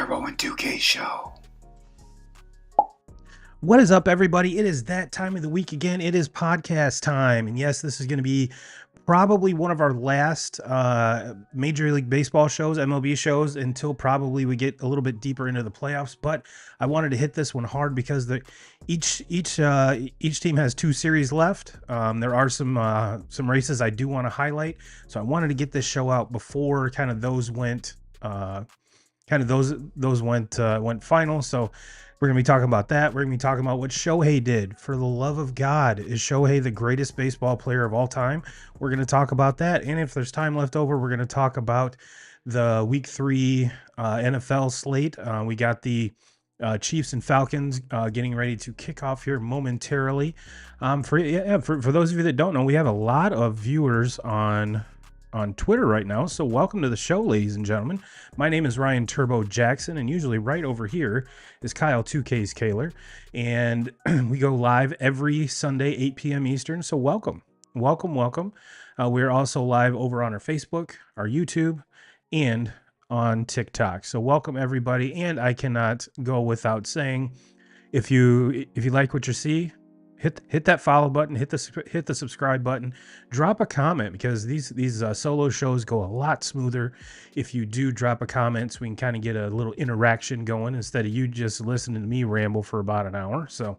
Turbo and 2K show. What is up, everybody? It is that time of the week again. It is podcast time. And yes, this is going to be probably one of our last Major League Baseball shows, MLB shows, until probably we get a little bit deeper into the playoffs. But I wanted to hit this one hard because each team has two series left. There are some races I do want to highlight. So I wanted to get this show out before kind of those went went final. So we're going to be talking about that. We're going to be talking about what Shohei did. For the love of God, is Shohei the greatest baseball player of all time? We're going to talk about that. And if there's time left over, we're going to talk about the Week 3 NFL slate. We got the Chiefs and Falcons getting ready to kick off here momentarily. For those of you that don't know, we have a lot of viewers on Twitter right now. So welcome to the show, ladies and gentlemen. My name is Ryan Turbo Jackson, and usually right over here is Kyle 2K's Kaler. And we go live every Sunday, 8 p.m. Eastern. So welcome. We're also live over on our Facebook, our YouTube, and on TikTok. So welcome everybody. And I cannot go without saying, if you like what you see, hit that follow button, hit the subscribe button, drop a comment, because these solo shows go a lot smoother if you do drop a comment, so we can kind of get a little interaction going instead of you just listening to me ramble for about an hour. So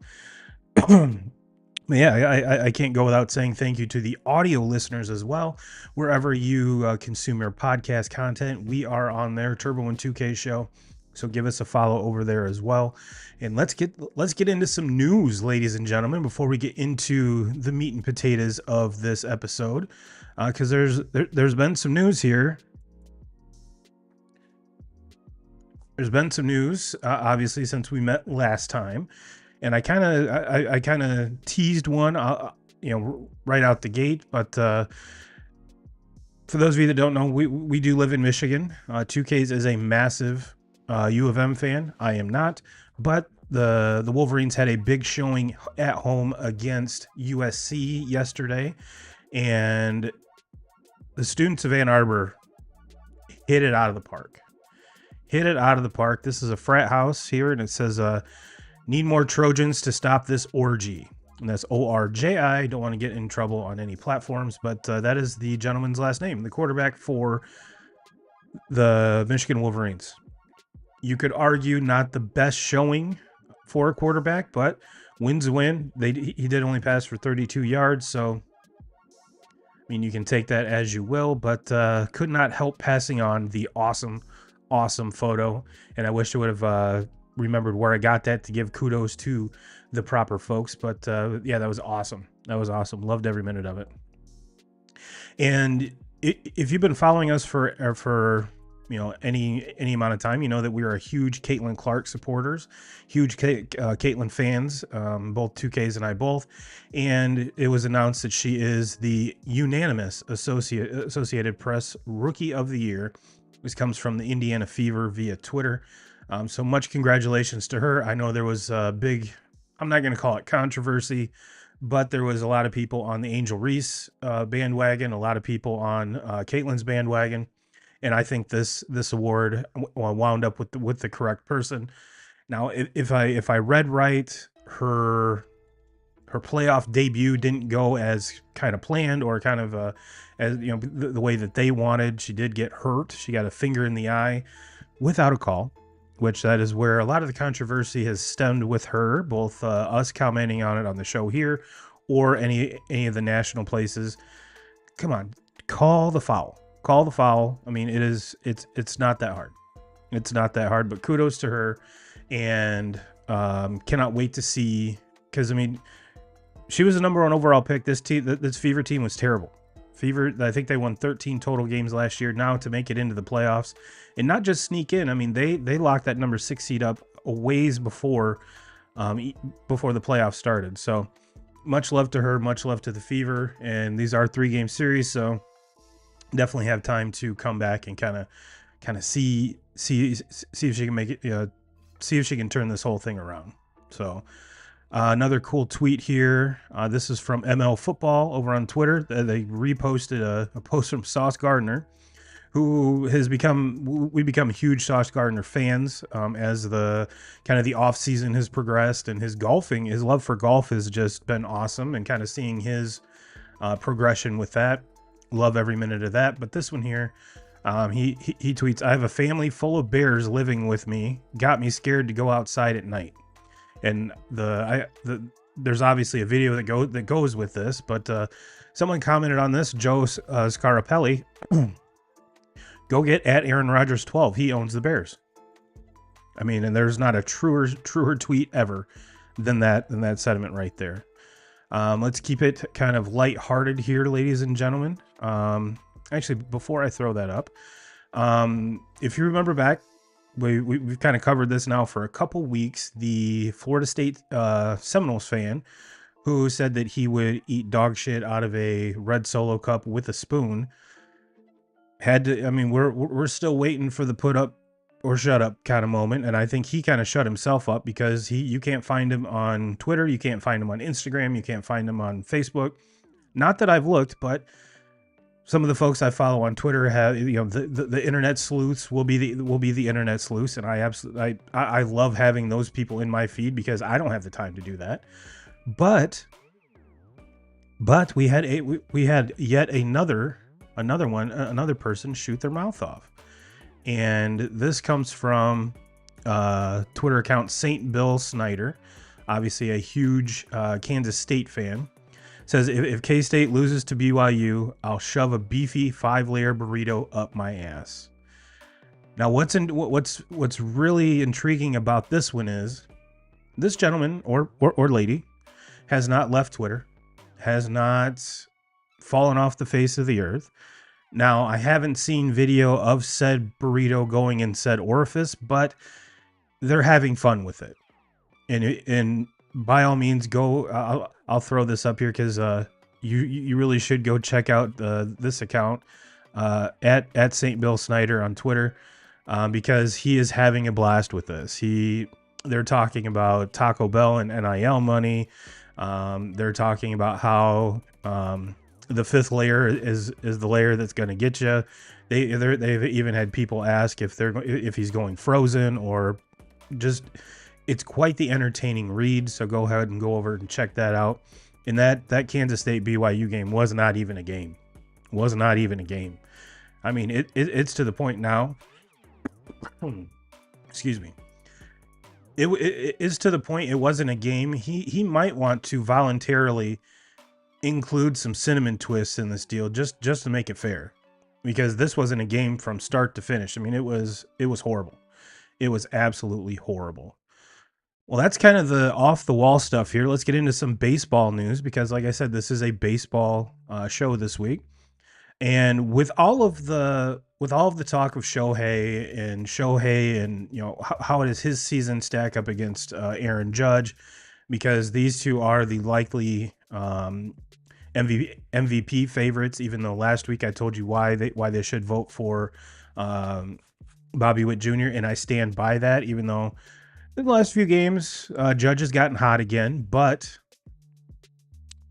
yeah, I can't go without saying thank you to the audio listeners as well. Wherever you consume your podcast content, we are on there, Turbo and 2K show. So give us a follow over there as well. And let's get into some news, ladies and gentlemen, before we get into the meat and potatoes of this episode, because there's been some news here. There's been some news, obviously, since we met last time, and I kind of teased one, right out the gate. But for those of you that don't know, we do live in Michigan. 2Ks is a massive U of M fan. I am not, but the Wolverines had a big showing at home against USC yesterday, and the students of Ann Arbor hit it out of the park. This is a frat house here, and it says, need more Trojans to stop this orgy. And that's ORJI. Don't want to get in trouble on any platforms, but that is the gentleman's last name, the quarterback for the Michigan Wolverines. You could argue not the best showing for a quarterback, but win's a win. He did only pass for 32 yards, so I mean, you can take that as you will, but could not help passing on the awesome photo. And I wish I would have remembered where I got that to give kudos to the proper folks. But yeah, that was awesome. Loved every minute of it. And if you've been following us for any amount of time, you know that we are a huge Caitlin Clark supporters, huge Caitlin fans, both 2Ks and I both. And it was announced that she is the unanimous Associated Press Rookie of the Year. This comes from the Indiana Fever via Twitter. So much congratulations to her. I know there was a big, I'm not going to call it controversy, but there was a lot of people on the Angel Reese bandwagon, a lot of people on Caitlin's bandwagon. And I think this award wound up with the correct person. Now, if I read right, her playoff debut didn't go as kind of planned, or kind of as the way that they wanted. She did get hurt. She got a finger in the eye without a call, which that is where a lot of the controversy has stemmed with her. Both us commenting on it on the show here, or any of the national places. Come on, call the foul. I mean, it's not that hard. But kudos to her, and cannot wait to see, because I mean, she was the number 1 overall pick. This Fever team was terrible. Fever, I think they won 13 total games last year. Now to make it into the playoffs and not just sneak in. I mean, they locked that number 6 seed up a ways before the playoffs started. So much love to her, much love to the Fever, and these are 3-game series, so definitely have time to come back and kind of see if she can make it, see if she can turn this whole thing around. So another cool tweet here. This is from ML Football over on Twitter. They reposted a post from Sauce Gardner, who has we become huge Sauce Gardner fans as the kind of the off season has progressed, and his love for golf has just been awesome, and kind of seeing his progression with that. Love every minute of that. But this one here, he tweets, "I have a family full of bears living with me. Got me scared to go outside at night." And there's obviously a video that goes with this, but someone commented on this, Joe Scarapelli. Go get at Aaron Rodgers 12. He owns the Bears. I mean, and there's not a truer tweet ever than that sentiment right there. Let's keep it kind of lighthearted here, ladies and gentlemen. Actually, before I throw that up, if you remember back, we've kind of covered this now for a couple weeks. The Florida State Seminoles fan who said that he would eat dog shit out of a red Solo cup with a spoon had to. I mean, we're still waiting for the put up or shut up kind of moment, and I think he kind of shut himself up because you can't find him on Twitter, you can't find him on Instagram, you can't find him on Facebook. Not that I've looked, but some of the folks I follow on Twitter have, the internet sleuths will be the internet sleuths, and I love having those people in my feed because I don't have the time to do that. But we had yet another person shoot their mouth off, and this comes from Twitter account Saint Bill Snyder, obviously a huge Kansas State fan. Says, if K-State loses to BYU, I'll shove a beefy 5-layer burrito up my ass. Now, what's really intriguing about this one is this gentleman or lady has not left Twitter, has not fallen off the face of the earth. Now, I haven't seen video of said burrito going in said orifice, but they're having fun with it. And by all means, go. I'll throw this up here because you really should go check out this account at St. Bill Snyder on Twitter because he is having a blast with this. They're talking about Taco Bell and NIL money. They're talking about how the 5th layer is the layer that's going to get you. They've even had people ask if he's going frozen or just. It's quite the entertaining read, so go ahead and go over and check that out. And that Kansas State BYU game was not even a game. Was not even a game. I mean, it's to the point now. Excuse me. It is to the point it wasn't a game. He might want to voluntarily include some cinnamon twists in this deal just to make it fair, because this wasn't a game from start to finish. I mean, it was horrible. It was absolutely horrible. Well, that's kind of the off the wall stuff here. Let's get into some baseball news because, like I said, this is a baseball show this week. And with all of the talk of Shohei and how does his season stack up against Aaron Judge, because these two are the likely MVP favorites. Even though last week I told you why they should vote for Bobby Witt Jr. and I stand by that, even though. In the last few games, Judge has gotten hot again, but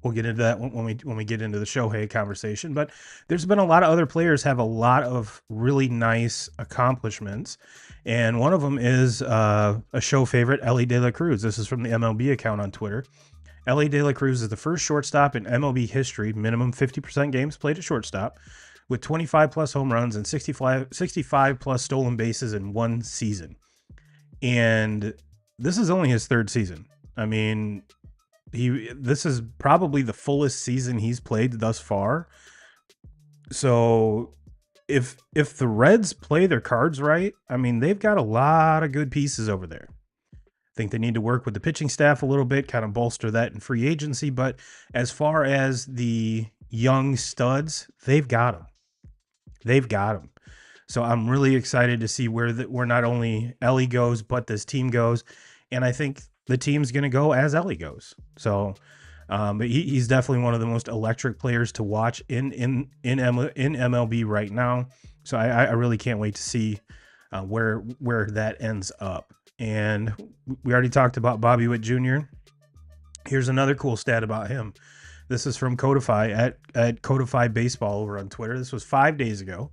we'll get into that when we get into the Shohei conversation. But there's been a lot of other players have a lot of really nice accomplishments, and one of them is a show favorite, Elly De La Cruz. This is from the MLB account on Twitter. Elly De La Cruz is the first shortstop in MLB history, minimum 50% games played at shortstop, with 25 plus home runs and 65 plus stolen bases in one season. And this is only his 3rd season. I mean, this is probably the fullest season he's played thus far. So if the Reds play their cards right, I mean, they've got a lot of good pieces over there. I think they need to work with the pitching staff a little bit, kind of bolster that in free agency. But as far as the young studs, they've got them. They've got them. So I'm really excited to see where not only Elly goes, but this team goes. And I think the team's going to go as Elly goes. So, but he's definitely one of the most electric players to watch in MLB right now. So I really can't wait to see where that ends up. And we already talked about Bobby Witt Jr. Here's another cool stat about him. This is from Codify at Codify Baseball over on Twitter. This was 5 days ago.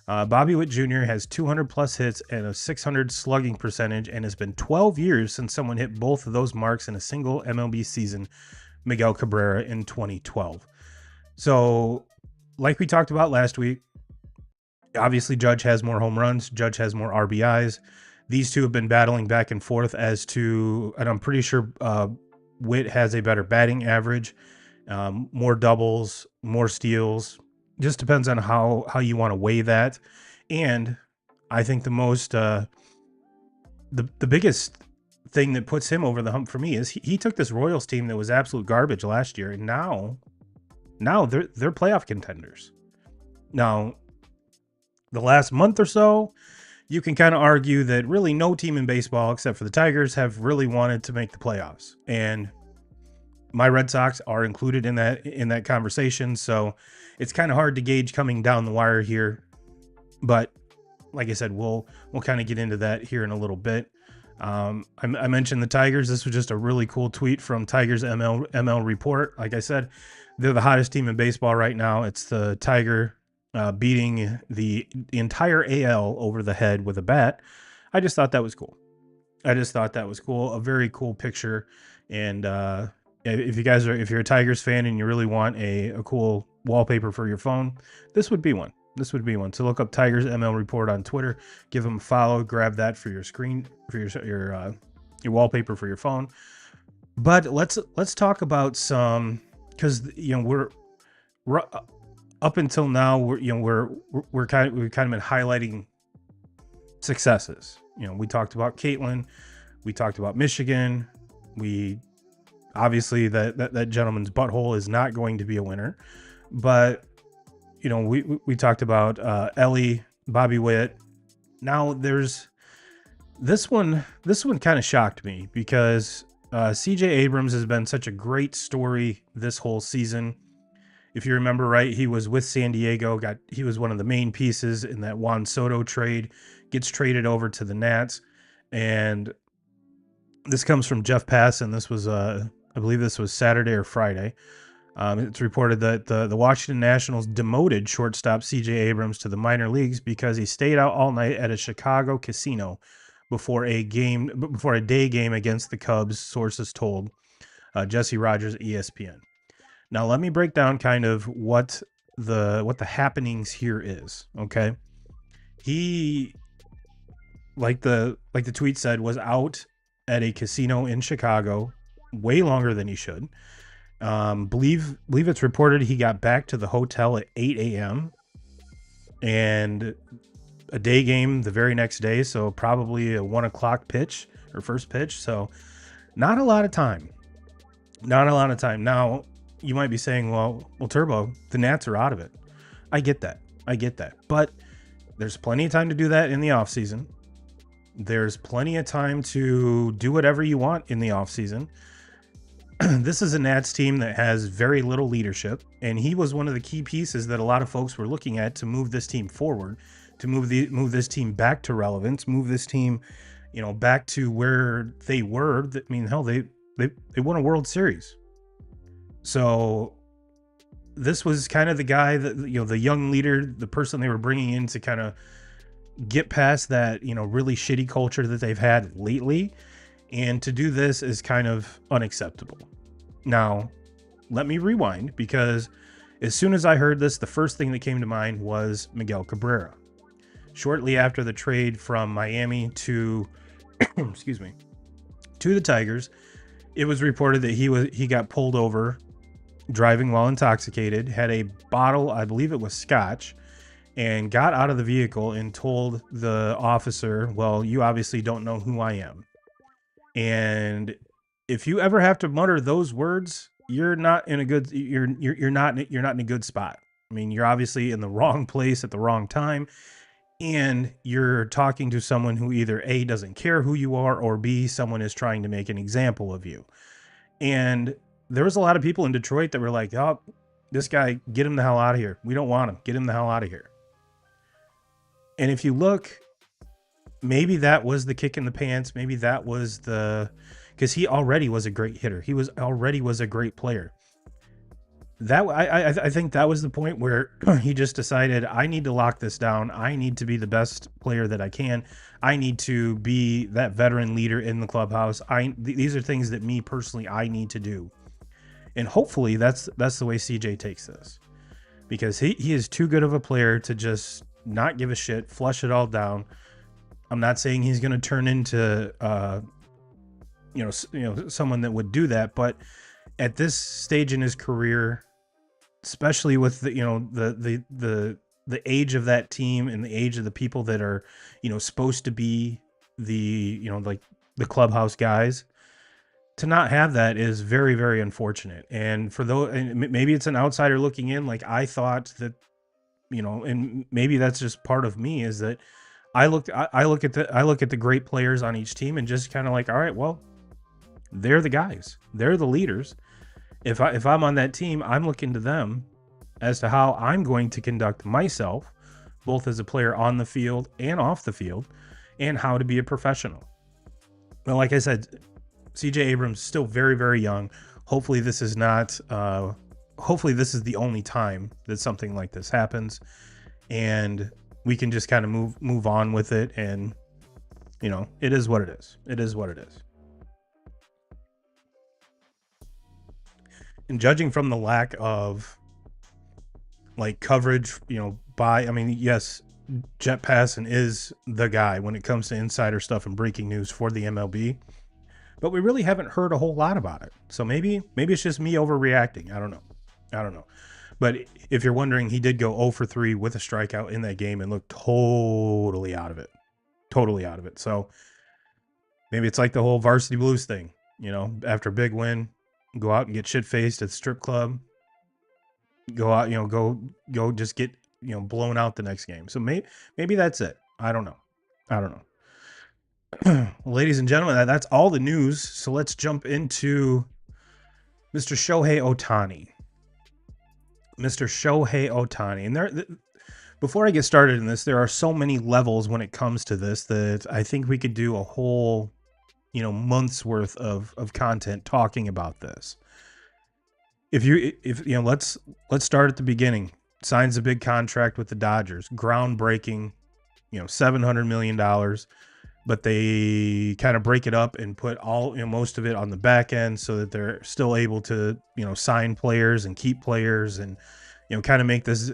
Bobby Witt Jr. has 200 plus hits and a 600 slugging percentage, and it's been 12 years since someone hit both of those marks in a single MLB season. Miguel Cabrera in 2012. So, like we talked about last week, obviously Judge has more home runs, Judge has more RBIs. These two have been battling back and forth as to, and I'm pretty sure Witt has a better batting average, more doubles, more steals. Just depends on how you want to weigh that. And I think the most the biggest thing that puts him over the hump for me is he took this Royals team that was absolute garbage last year, and now they're playoff contenders. Now, the last month or so, you can kind of argue that really no team in baseball except for the Tigers have really wanted to make the playoffs, and my Red Sox are included in that conversation. So it's kind of hard to gauge coming down the wire here, but like I said, we'll kind of get into that here in a little bit. I mentioned the Tigers. This was just a really cool tweet from Tigers ML Report. Like I said, they're the hottest team in baseball right now. It's the Tiger beating the entire AL over the head with a bat. I just thought that was cool. A very cool picture. And if you're a Tigers fan and you really want a cool wallpaper for your phone, this would be one. So look up Tigers ML Report on Twitter, give them a follow, grab that for your screen, for your wallpaper for your phone. But let's talk about some, because we're up until now we've kind of been highlighting successes. We talked about Caitlin, we talked about Michigan, we obviously that gentleman's butthole is not going to be a winner, but we talked about Ellie, Bobby Witt. Now there's this one kind of shocked me because CJ Abrams has been such a great story this whole season. If you remember right, he was with San Diego, he was one of the main pieces in that Juan Soto trade, gets traded over to the Nats, and this comes from Jeff Pass, and this was I believe this was Saturday or Friday. It's reported that the Washington Nationals demoted shortstop CJ Abrams to the minor leagues because he stayed out all night at a Chicago casino before a day game against the Cubs, sources told Jesse Rogers, ESPN. Now let me break down kind of what the happenings here is. Okay, he, like the tweet said, was out at a casino in Chicago way longer than he should. Believe it's reported he got back to the hotel at 8 a.m. and a day game the very next day, so probably a 1 o'clock pitch or first pitch. So not a lot of time. Now you might be saying, well, Turbo, the Nats are out of it. I get that. But there's plenty of time to do that in the off season. There's plenty of time to do whatever you want in the off season. This is a Nats team that has very little leadership, and he was one of the key pieces that a lot of folks were looking at to move this team forward, to move this team back to relevance, move this team, back to where they were. I mean, hell, they won a World Series. So this was kind of the guy that, the young leader, the person they were bringing in to kind of get past that, really shitty culture that they've had lately. And to do this is kind of unacceptable. Now, let me rewind, because as soon as I heard this, the first thing that came to mind was Miguel Cabrera. Shortly after the trade from Miami to, excuse me, to the Tigers, it was reported that he got pulled over driving while intoxicated, had a bottle, I believe it was scotch, and got out of the vehicle and told the officer, well, you obviously don't know who I am. And if you ever have to mutter those words, you're not in a good spot. I mean, you're obviously in the wrong place at the wrong time, and you're talking to someone who either A, doesn't care who you are, or B, someone is trying to make an example of you. And there was a lot of people in Detroit that were like, oh, this guy, get him the hell out of here. We don't want him. Get him the hell out of here. And if you look, maybe that was the kick in the pants. Maybe that was because he already was a great hitter. He was a great player. I think that was the point where he just decided, I need to lock this down. I need to be the best player that I can. I need to be that veteran leader in the clubhouse. These are things that me personally I need to do, and hopefully that's the way CJ takes this, because he is too good of a player to just not give a shit, flush it all down. I'm not saying he's going to turn into someone that would do that, but at this stage in his career, especially with the age of that team and the age of the people that are supposed to be like the clubhouse guys, to not have that is very, very unfortunate. And for those, and maybe it's an outsider looking in, like I thought that, and maybe that's just part of me, is that I look at the great players on each team and just kind of like, all right, well, they're the guys, they're the leaders. If I'm on that team, I'm looking to them as to how I'm going to conduct myself, both as a player on the field and off the field, and how to be a professional. Well, like I said, CJ Abrams is still very, very young. Hopefully this is not, hopefully this is the only time that something like this happens, and we can just kind of move on with it. And, it is what it is. It is what it is. And judging from the lack of like coverage, yes, Jet Passon is the guy when it comes to insider stuff and breaking news for the MLB, but we really haven't heard a whole lot about it. So maybe it's just me overreacting. I don't know. But if you're wondering, he did go 0 for 3 with a strikeout in that game and looked totally out of it. So maybe it's like the whole Varsity Blues thing, after a big win, go out and get shit-faced at the strip club, go out, go just get, blown out the next game. So maybe that's it. I don't know. Ladies and gentlemen, that's all the news. So let's jump into Mr. Shohei Ohtani. And before I get started in this, there are so many levels when it comes to this that I think we could do a whole months worth of content talking about this. Let's start at the beginning. Signs a big contract with the Dodgers, groundbreaking, $700 million, but they kind of break it up and put most of it on the back end so that they're still able to, sign players and keep players and, kind of make this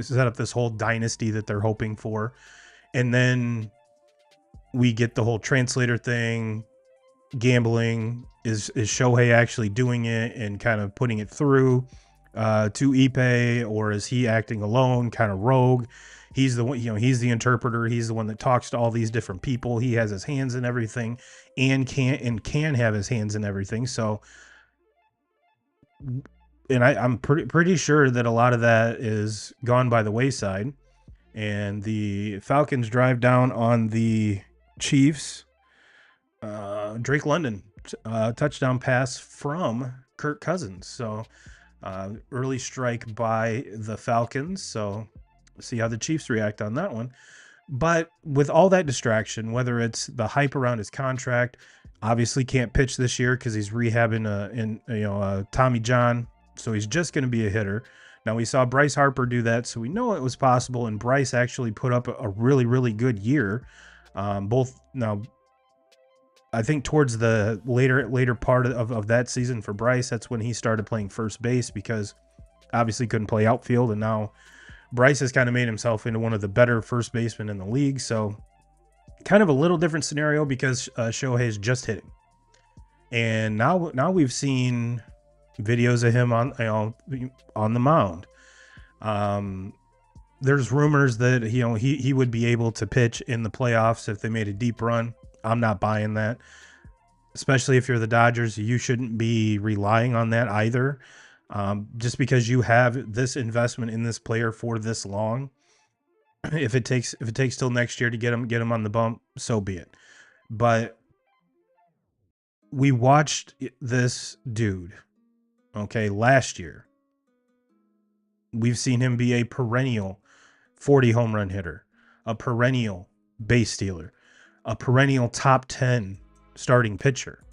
set up this whole dynasty that they're hoping for. And then we get the whole translator thing, gambling. Is Shohei actually doing it and kind of putting it through to Ippei, or is he acting alone, kind of rogue? He's the one, he's the interpreter. He's the one that talks to all these different people. He has his hands in everything and can have his hands in everything. So, and I'm pretty sure that a lot of that is gone by the wayside, and the Falcons drive down on the Chiefs. Drake London touchdown pass from Kirk Cousins. So early strike by the Falcons. So see how the Chiefs react on that one. But with all that distraction, whether it's the hype around his contract, obviously can't pitch this year because he's rehabbing Tommy John. So he's just going to be a hitter. Now we saw Bryce Harper do that, so we know it was possible. And Bryce actually put up a really, really good year. I think towards the later part of that season for Bryce, that's when he started playing first base, because obviously couldn't play outfield. And now Bryce has kind of made himself into one of the better first basemen in the league. So kind of a little different scenario because Shohei is just hitting. And now we've seen videos of him on the mound. There's rumors that he would be able to pitch in the playoffs if they made a deep run. I'm not buying that, especially if you're the Dodgers. You shouldn't be relying on that either. Just because you have this investment in this player for this long, if it takes till next year to get him on the bump, so be it. But we watched this dude, last year. We've seen him be a perennial 40 home run hitter, a perennial base stealer, a perennial top 10 starting pitcher.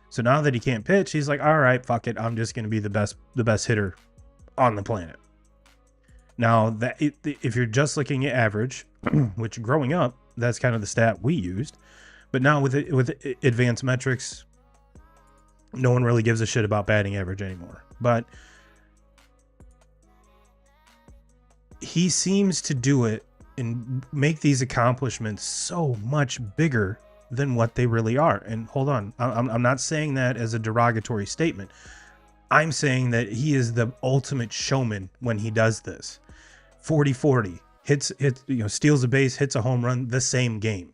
So now that he can't pitch, he's like, all right, fuck it. I'm just going to be the best hitter on the planet. Now, if you're just looking at average, which growing up, that's kind of the stat we used. But now with advanced metrics, no one really gives a shit about batting average anymore. But he seems to do it and make these accomplishments so much bigger than what they really are. And hold on, I'm not saying that as a derogatory statement. I'm saying that he is the ultimate showman when he does this. 40-40, hits, steals a base, hits a home run, the same game.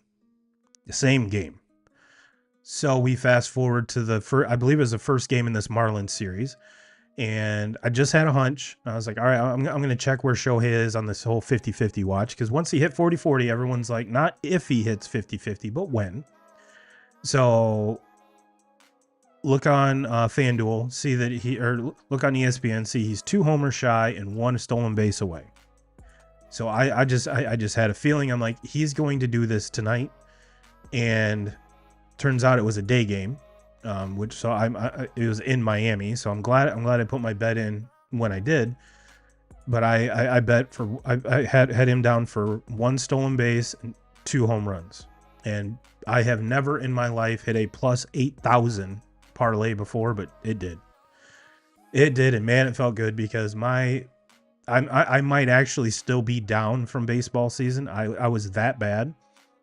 So we fast forward to the first, I believe it was the first game in this Marlins series. And I just had a hunch. I was like, all right, I'm going to check where Shohei is on this whole 50-50 watch. Because once he hit 40-40, everyone's like, not if he hits 50-50, but when. So look on FanDuel, see that look on ESPN, see he's 2 homers shy and 1 stolen base away. So I just had a feeling. I'm like, he's going to do this tonight. And turns out it was a day game. It was in Miami, so I'm glad I put my bet in when I did. But I bet I had him down for 1 stolen base and 2 home runs, and I have never in my life hit a plus 8,000 parlay before, but it did, and man, it felt good because I might actually still be down from baseball season. I was that bad,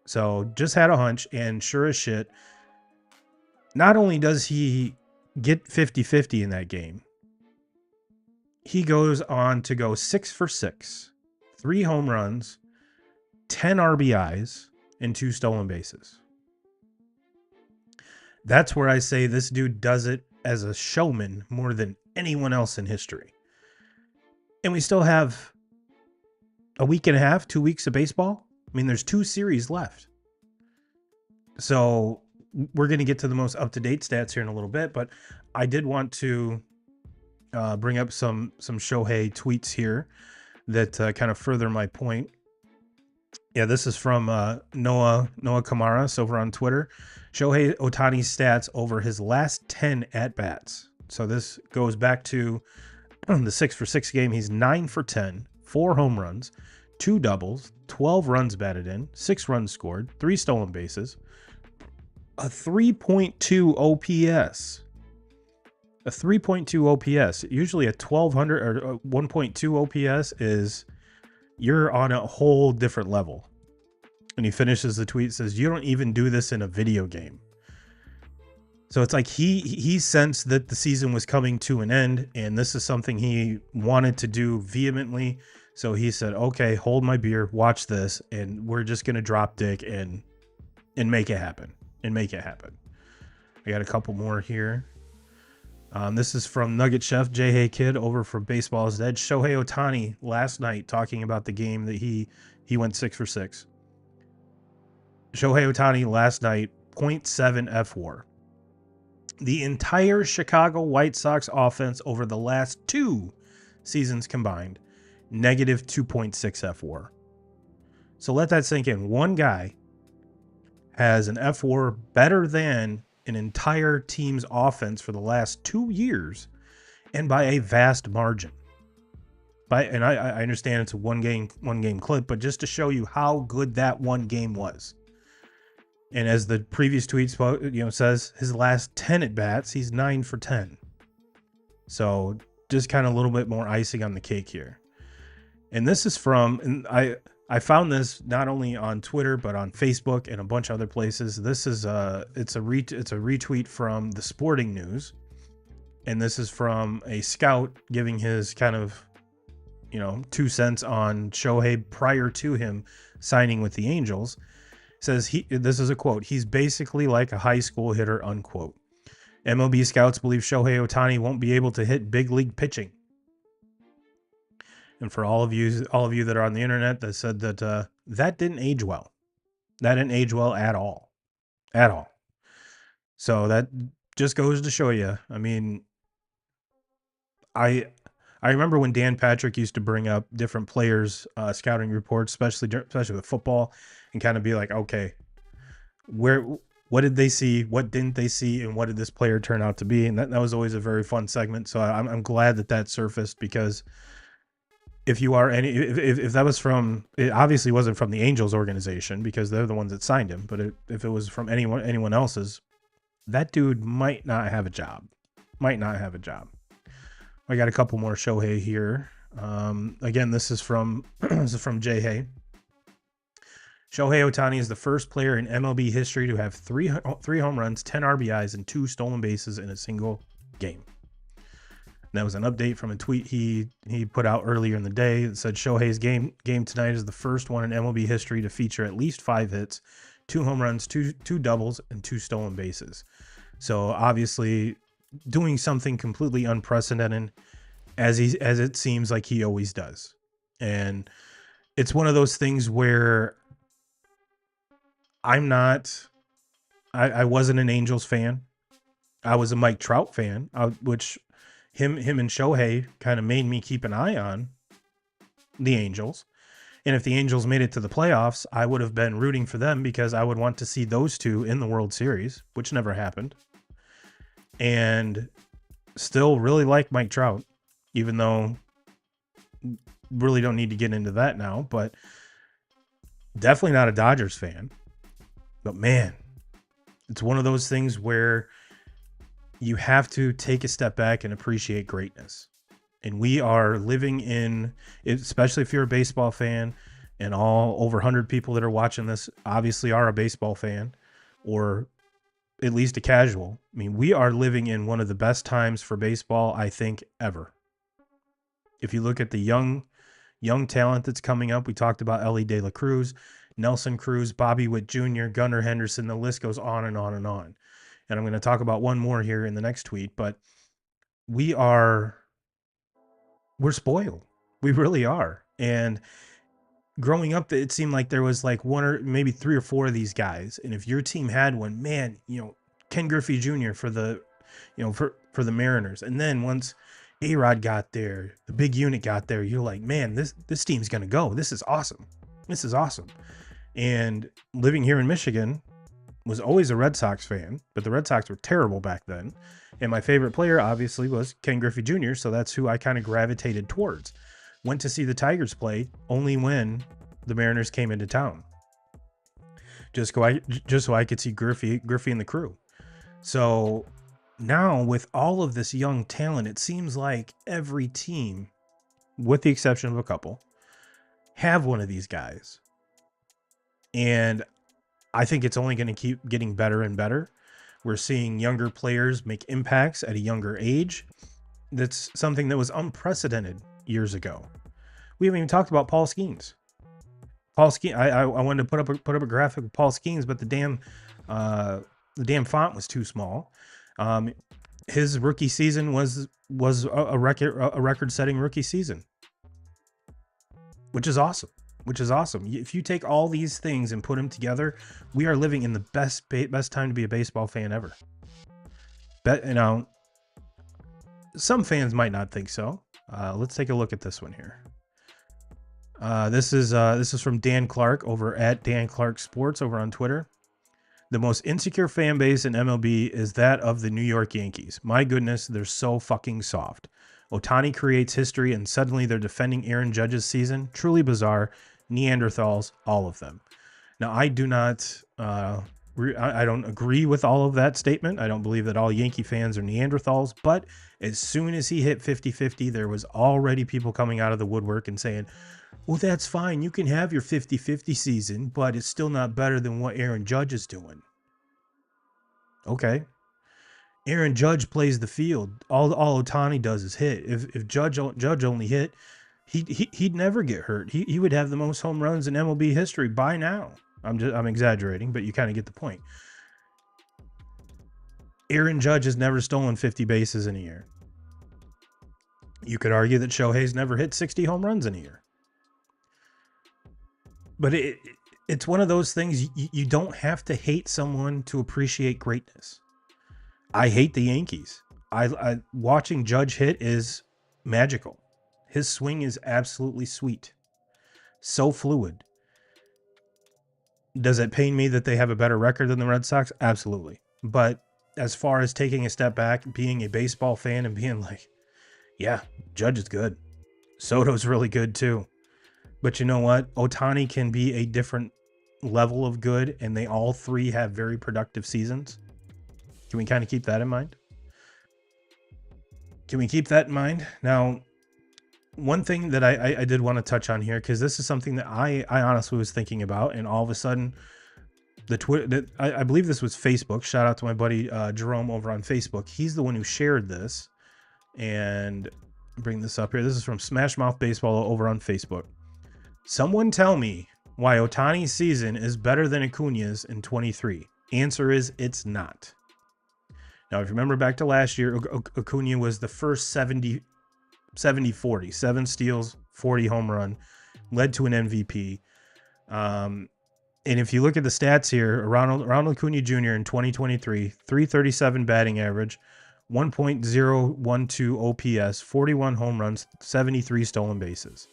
so just had a hunch, and sure as shit. Not only does he get 50-50 in that game, he goes on to go 6 for 6, 3 home runs, 10 RBIs, and 2 stolen bases. That's where I say this dude does it as a showman more than anyone else in history. And we still have a week and a half, 2 weeks of baseball. I mean, there's 2 series left. So we're going to get to the most up-to-date stats here in a little bit, but I did want to bring up some Shohei tweets here that kind of further my point. Yeah, this is from Noah Kamaras over on Twitter. Shohei Ohtani's stats over his last 10 at-bats. So this goes back to the 6 for 6 game. He's 9 for 10, 4 home runs, 2 doubles, 12 runs batted in, 6 runs scored, 3 stolen bases, a 3.2 OPS. A 3.2 OPS. Usually a 1200 or a 1.2 OPS is you're on a whole different level. And he finishes the tweet, says, you don't even do this in a video game. So it's like he sensed that the season was coming to an end, and this is something he wanted to do vehemently. So he said, okay, hold my beer, watch this, and we're just going to drop dick and make it happen. I got a couple more here. This is from Nugget Chef J. Hay Kid over from Baseball is Dead. Shohei Ohtani last night talking about the game that he went 6 for 6. Shohei Ohtani last night, 0.7 FWAR. The entire Chicago White Sox offense over the last 2 seasons combined, negative 2.6 FWAR. So let that sink in. One guy has an FWAR better than an entire team's offense for the last 2 years, and by a vast margin. I understand it's a one game clip, but just to show you how good that one game was. And as the previous tweet says, his last 10 at bats, he's 9 for 10. So just kind of a little bit more icing on the cake here. And this is from, and I found this not only on Twitter but on Facebook and a bunch of other places. This is it's a retweet from the Sporting News, and this is from a scout giving his kind of 2 cents on Shohei prior to him signing with the Angels. Says this is a quote, he's basically like a high school hitter, unquote. MLB scouts believe Shohei Ohtani won't be able to hit big league pitching. And for all of you that are on the internet that said that that didn't age well. That didn't age well at all. At all. So that just goes to show you. I mean, I remember when Dan Patrick used to bring up different players' scouting reports, especially with football, and kind of be like, okay, where What did they see? What didn't they see? And what did this player turn out to be? And that was always a very fun segment. So I'm glad that surfaced, because if you are if that was from, it obviously wasn't from the Angels organization, because they're the ones that signed him. But if it was from anyone else's, that dude might not have a job. Might not have a job. I got a couple more Shohei here. Again, this is from Jay Hay. Shohei Ohtani is the first player in MLB history to have three home runs, 10 RBIs, and 2 stolen bases in a single game. And that was an update from a tweet he put out earlier in the day that said Shohei's game tonight is the first one in MLB history to feature at least 5 hits, 2 home runs, two doubles, and 2 stolen bases. So obviously doing something completely unprecedented, as it seems like he always does. And it's one of those things where I wasn't an Angels fan. I was a Mike Trout fan, which him and Shohei kind of made me keep an eye on the Angels. And if the Angels made it to the playoffs, I would have been rooting for them, because I would want to see those two in the World Series, which never happened. And still really like Mike Trout, even though really don't need to get into that now, but definitely not a Dodgers fan. But man, it's one of those things where you have to take a step back and appreciate greatness. And we are living in, especially if you're a baseball fan, and all over 100 people that are watching this obviously are a baseball fan, or at least a casual. I mean, we are living in one of the best times for baseball, I think, ever. If you look at the young talent that's coming up, we talked about Ellie De La Cruz, Nelson Cruz, Bobby Witt Jr., Gunnar Henderson, the list goes on and on and on. And I'm going to talk about one more here in the next tweet, but we're spoiled. We really are. And growing up, it seemed like there was like 1 or maybe 3 or 4 of these guys. And if your team had one, man, Ken Griffey Jr. for the Mariners. And then once A-Rod got there, the big unit got there, you're like, man, this team's going to go. This is awesome. This is awesome. And living here in Michigan, was always a Red Sox fan, but the Red Sox were terrible back then. And my favorite player obviously was Ken Griffey Jr., so that's who I kind of gravitated towards. Went to see the Tigers play only when the Mariners came into town. Just so I could see Griffey and the crew. So now with all of this young talent, it seems like every team, with the exception of a couple, have one of these guys. And I think it's only going to keep getting better and better. We're seeing younger players make impacts at a younger age. That's something that was unprecedented years ago. We haven't even talked about Paul Skeens. I wanted to put up a graphic of Paul Skeens, but the damn font was too small. His rookie season was a record-setting rookie season, which is awesome. If you take all these things and put them together, we are living in the best time to be a baseball fan ever. Some fans might not think so. Let's take a look at this one here. This is from Dan Clark over at Dan Clark Sports over on Twitter. The most insecure fan base in MLB is that of the New York Yankees. My goodness, they're so fucking soft. Ohtani creates history and suddenly they're defending Aaron Judge's season. Truly bizarre. Neanderthals, all of them. Now, I do not, I don't agree with all of that statement. I don't believe that all Yankee fans are Neanderthals, but as soon as he hit 50-50, there was already people coming out of the woodwork and saying, well, that's fine. You can have your 50-50 season, but it's still not better than what Aaron Judge is doing. Okay. Aaron Judge plays the field. All Ohtani does is hit. If Judge only hit, he'd never get hurt. He would have the most home runs in MLB history by now. I'm exaggerating, but you kind of get the point. Aaron Judge has never stolen 50 bases in a year. You could argue that Shohei's never hit 60 home runs in a year. But it's one of those things, you don't have to hate someone to appreciate greatness. I hate the Yankees. Watching Judge hit is magical. His swing is absolutely sweet. So fluid. Does it pain me that they have a better record than the Red Sox? Absolutely. But as far as taking a step back, being a baseball fan and being like, yeah, Judge is good. Soto's really good too. But you know what? Ohtani can be a different level of good, and they all three have very productive seasons. Can we kind of keep that in mind? Can we keep that in mind? Now, one thing that I did want to touch on here, because this is something that I honestly was thinking about, and all of a sudden, the Twitter, I believe this was Facebook. Shout out to my buddy Jerome over on Facebook. He's the one who shared this, and bring this up here. This is from Smash Mouth Baseball over on Facebook. Someone tell me why Ohtani's season is better than Acuna's in 23. Answer is it's not. Now, if you remember back to last year, Acuna was the first 70-40, 7 steals, 40 home run, led to an MVP. And if you look at the stats here, Ronald Acuna Jr. in 2023, 337 batting average, 1.012 OPS, 41 home runs, 73 stolen bases.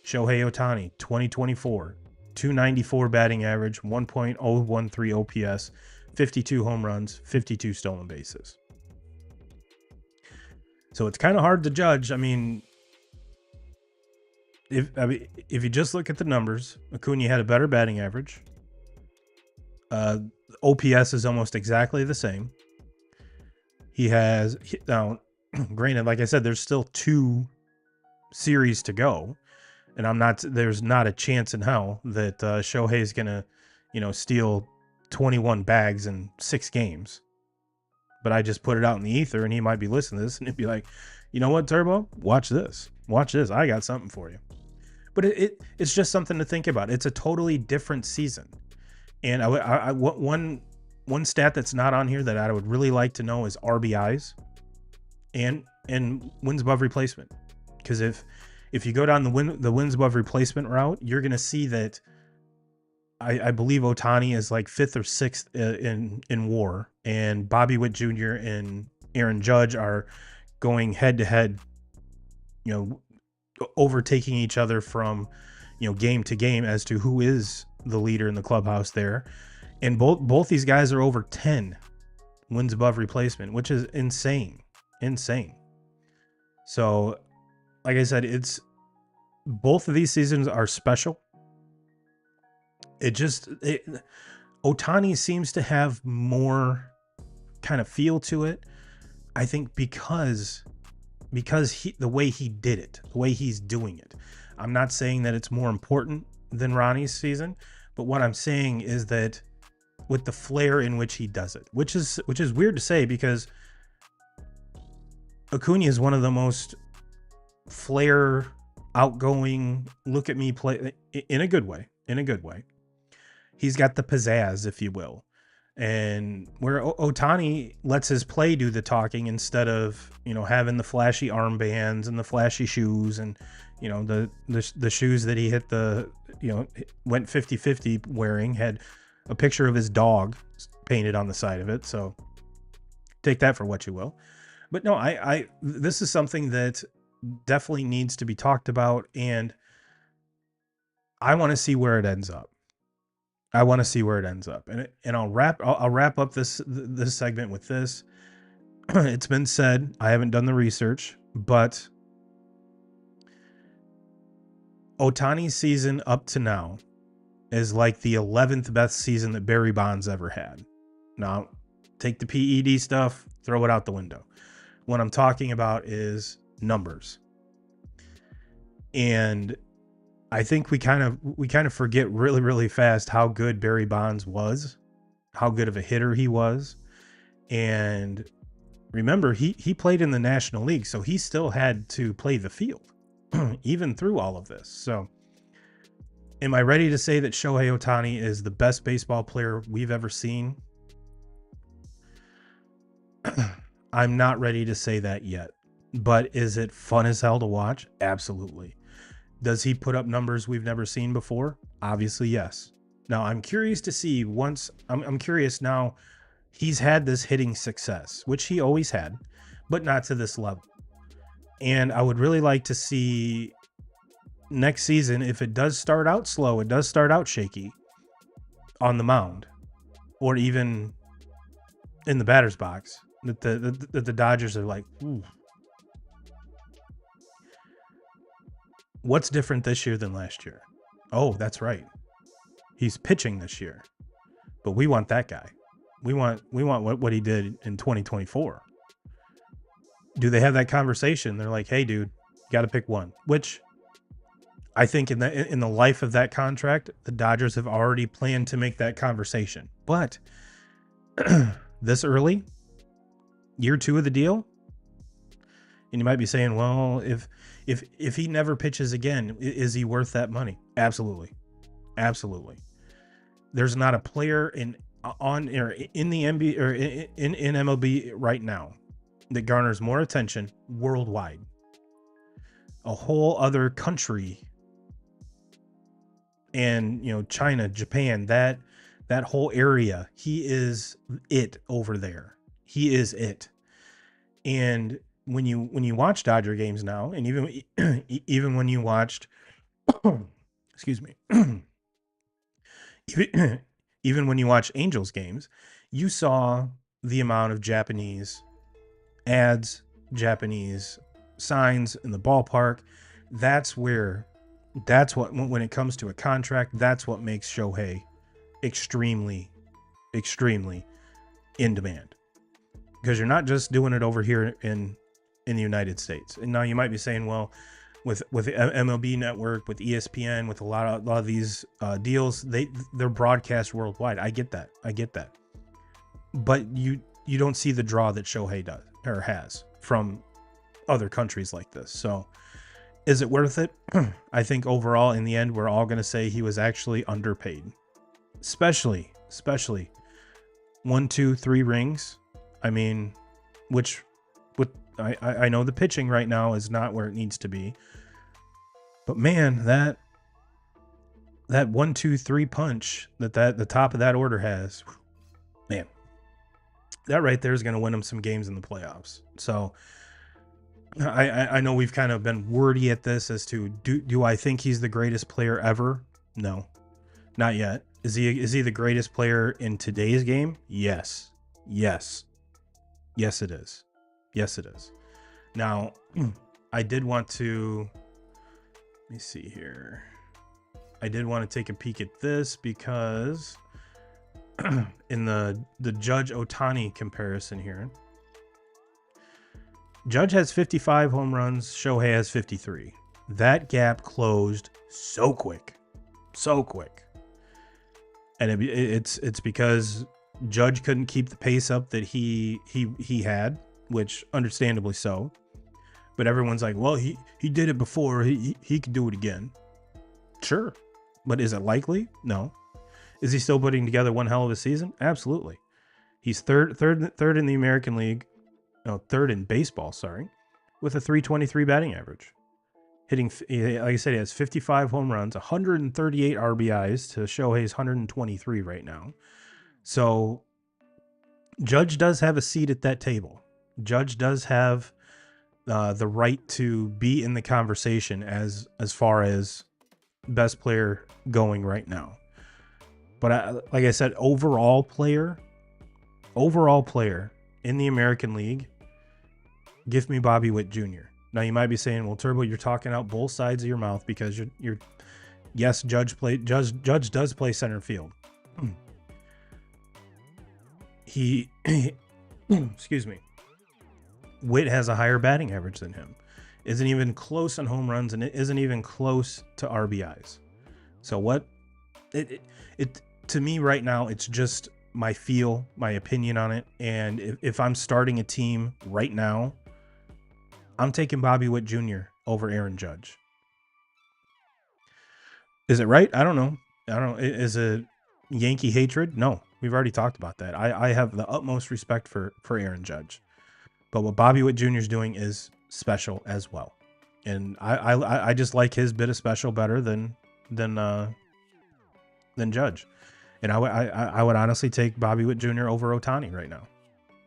Shohei Ohtani, 2024, 294 batting average, 1.013 OPS, 52 home runs, 52 stolen bases. So it's kind of hard to judge. I mean, if you just look at the numbers, Acuna had a better batting average. OPS is almost exactly the same. He has, now, granted, like I said, there's still 2 series to go. And there's not a chance in hell that Shohei's going to, steal 21 bags in 6 games. But I just put it out in the ether, and he might be listening to this, and he'd be like, you know what, Turbo? Watch this. I got something for you. But it's just something to think about. It's a totally different season. And one stat that's not on here that I would really like to know is RBIs and wins above replacement. Because if you go down the wins above replacement route, you're going to see that I believe Ohtani is like 5th or 6th in WAR, and Bobby Witt Jr. and Aaron Judge are going head to head, overtaking each other from, game to game as to who is the leader in the clubhouse there. And both these guys are over 10 wins above replacement, which is insane. So, like I said, both of these seasons are special. Ohtani seems to have more kind of feel to it. I think because the way he did it, the way he's doing it. I'm not saying that it's more important than Ronnie's season, but what I'm saying is that with the flair in which he does it, which is weird to say, because Acuna is one of the most flair, outgoing, look at me play in a good way. He's got the pizzazz, if you will. And where Ohtani lets his play do the talking instead of, having the flashy armbands and the flashy shoes and, the shoes that he hit went 50-50 wearing, had a picture of his dog painted on the side of it. So take that for what you will. But no, this is something that definitely needs to be talked about, and I want to see where it ends up. And I'll wrap up this segment with this. It's been said, I haven't done the research, but Ohtani's season up to now is like the 11th best season that Barry Bonds ever had. Now, take the PED stuff, throw it out the window. What I'm talking about is numbers. And I think we kind of forget really, really fast how good Barry Bonds was, how good of a hitter he was. And remember, he played in the National League, so he still had to play the field, even through all of this. So am I ready to say that Shohei Ohtani is the best baseball player we've ever seen? I'm not ready to say that yet. But is it fun as hell to watch? Absolutely. Does he put up numbers we've never seen before? Obviously, yes. Now, I'm curious to see I'm curious now, he's had this hitting success, which he always had, but not to this level. And I would really like to see next season, if it does start out slow, it does start out shaky, on the mound or even in the batter's box that the Dodgers are like, ooh. What's different this year than last year? Oh, that's right. He's pitching this year, but we want that guy. We want what he did in 2024. Do they have that conversation? They're like, hey, dude, you got to pick one. Which I think in the life of that contract, the Dodgers have already planned to make that conversation. But this early, year 2 of the deal, and you might be saying, well, if he never pitches again, is he worth that money? Absolutely. Absolutely. There's not a player in the NBA or in MLB right now that garners more attention worldwide. A whole other country, and China, Japan, that whole area, he is it over there. He is it. And when you watch Dodger games now, and even when you watched excuse me even when you watch Angels games, you saw the amount of Japanese ads, Japanese signs in the ballpark. That's what, when it comes to a contract, that's what makes Shohei extremely, extremely in demand. Because you're not just doing it over here in the United States. And now you might be saying, well, with MLB Network, with ESPN, with a lot of these deals, they're broadcast worldwide. I get that. But you don't see the draw that Shohei does or has from other countries like this. So is it worth it? I think overall, in the end, we're all going to say he was actually underpaid, especially 1, 2, 3 rings. I mean, I know the pitching right now is not where it needs to be, but man, that 1, 2, 3 punch that the top of that order has, man, that right there is going to win him some games in the playoffs. So I know we've kind of been wordy at this as to do I think he's the greatest player ever? No, not yet. Is he the greatest player in today's game? Yes, it is. Yes, it is. Now, I did want to, let me see here. I did want to take a peek at this because in the Judge Ohtani comparison here, Judge has 55 home runs, Shohei has 53. That gap closed so quick. And it's because Judge couldn't keep the pace up that he had, which understandably so. But everyone's like, well, he did it before. He could do it again. Sure. But is it likely? No. Is he still putting together one hell of a season? Absolutely. He's third in the American League. No, third in baseball, sorry, with a .323 batting average. Hitting, like I said, he has 55 home runs, 138 RBIs to Shohei's 123 right now. So Judge does have a seat at that table. Judge does have the right to be in the conversation as far as best player going right now. But like I said, overall player in the American League, give me Bobby Witt Jr. Now you might be saying, well, Turbo, you're talking out both sides of your mouth because you're yes, Judge does play center field. He excuse me. Witt has a higher batting average than him. Isn't even close on home runs, and it isn't even close to RBIs. So what it to me right now, it's just my opinion on it. And if I'm starting a team right now, I'm taking Bobby Witt Jr. over Aaron Judge. Is it right? I don't know. Is it Yankee hatred? No, we've already talked about that. I have the utmost respect for Aaron Judge. But what Bobby Witt Jr. is doing is special as well. And I just like his bit of special better than Judge. And I would honestly take Bobby Witt Jr. over Ohtani right now.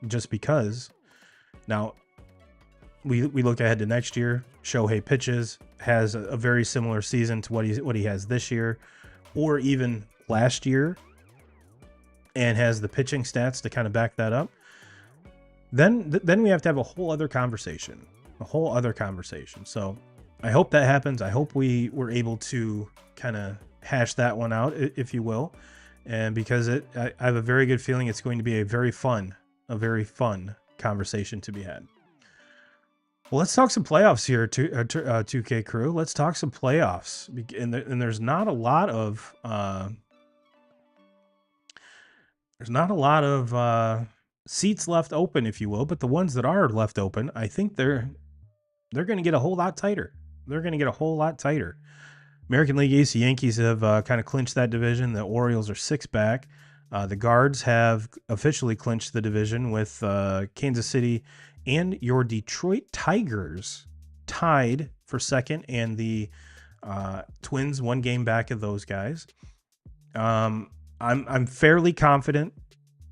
Just because now we look ahead to next year. Shohei pitches, has a very similar season to what he has this year, or even last year. and has the pitching stats to kind of back that up, then we have to have a whole other conversation. So I hope that happens. I hope we were able to kind of hash that one out, if you will. And because I have a very good feeling it's going to be a very fun conversation to be had. Well, let's talk some playoffs here, 2K crew. Let's talk some playoffs, and there's not a lot of seats left open, if you will. But the ones that are left open, I think they're going to get a whole lot tighter. American League East, the Yankees have kind of clinched that division. The Orioles are 6 back. The Guards have officially clinched the division with Kansas City and your Detroit Tigers tied for second, and the Twins 1 game back of those guys. I'm fairly confident